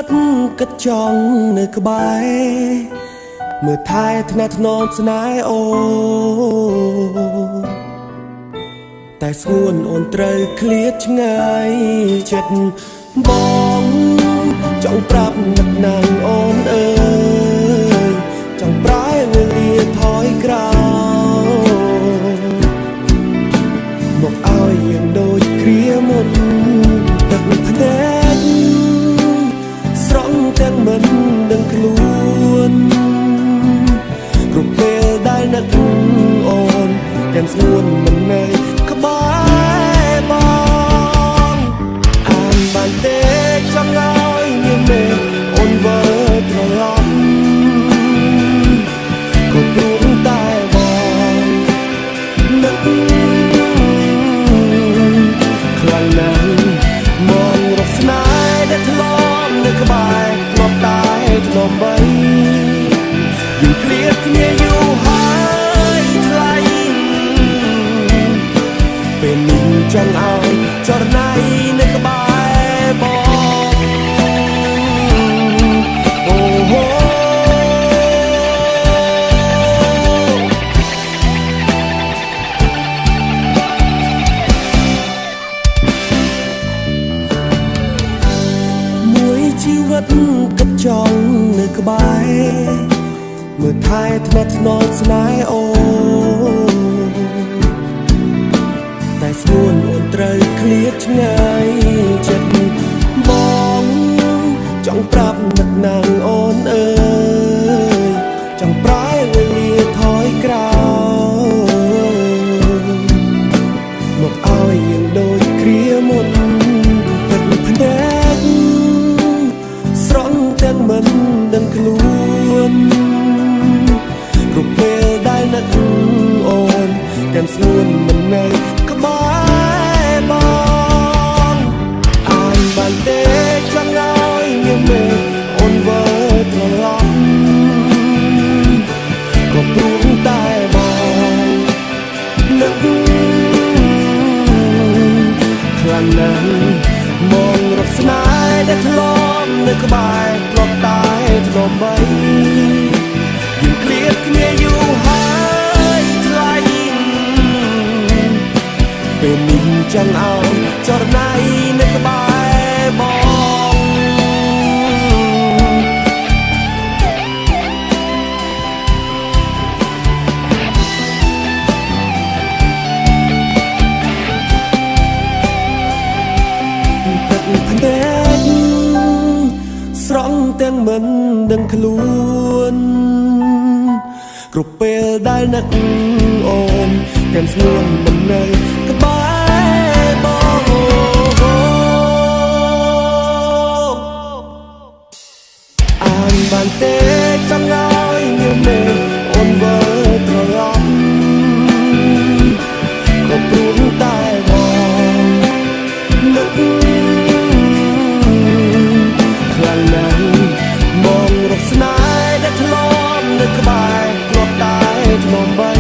វិតគិតចង់នៅក្បែរមើលថែថ្នាក់ថ្នមស្នេហ៍អូតែស្ងួនអូនត្រូវឃ្លាតឆ្ងាយចិត្តបងចង់ប្រាប់នឹកណាស់អូនអើយចង់ប្រែវេលាថយក្រោយមកឲ្យយើងដូចគ្រាមុនទឹកភ្នែកស្រង់ទាំងមិនដឹងខ្លួនគ្រប់ពេលដែលនឹកអូនទាំងស្ងួនមិននៅក្បែរបងអានបានទេចង់ឲ្យមានមេអូនវិលត្រឡប់ក៏ព្រោះតែបងនឹកខ្លាំងណាស់មករកស្នេហ៍ដែលធ្លាប់នៅក្បែរធ្លាប់តែធ្លាប់បីយើងឃ្លាតគ្នាយូរហើយថ្លៃពេលនេះចង់ឲ្យចរណៃនៅក្បែរបងអូហូមួយជីវិតគិតចង់នៅក្បែរមើលថែថ្នាក់ថ្នមស្នេហ៍អូតែស្ងួនអូនត្រូវឃ្លាតឆ្ងាយចិត្តបងចង់ប្រាប់នឹកណាស់អូនអើយចង់ប្រែវេលាថយក្រោយមកឲ្យយើងដូចគ្រាមុនទឹកភ្នែកស្រង់ទាំងមិនដឹងខ្លួនគ្រប់ពេលដែលនឹកអូនទាំងស្ងួនមិននៅក្បែរបងអានបានទេចង់ឲ្យមានមេអូនវិលត្រឡប់ក៏ព្រោះតែបងនឹកខ្លាំងណាស់មករកស្នេហ៍ដែលធ្លាប់នៅក្បែរធ្លាប់តែធ្លាប់បីយើងឃ្លាតគ្នាយូរហើយថ្លៃពេលនេះចង់ឲ្យចរណៃនៅក្បែរបងទឹកភ្នែកស្រង់ទាំងមិនដឹងខ្លួនគ្រប់ពេលដែលនឹកអូនទាំងស្ងួនមិននៅក្បែរបងអានបានទេចង់ឲ្យមានមេអូនវិលត្រឡប់ក៏ព្រោះតែបងនឹកខ្លាំងណាស់មករកស្នេហ៍ដែលធ្លាប់នៅក្បែរធ្លាប់តែធ្លាប់បី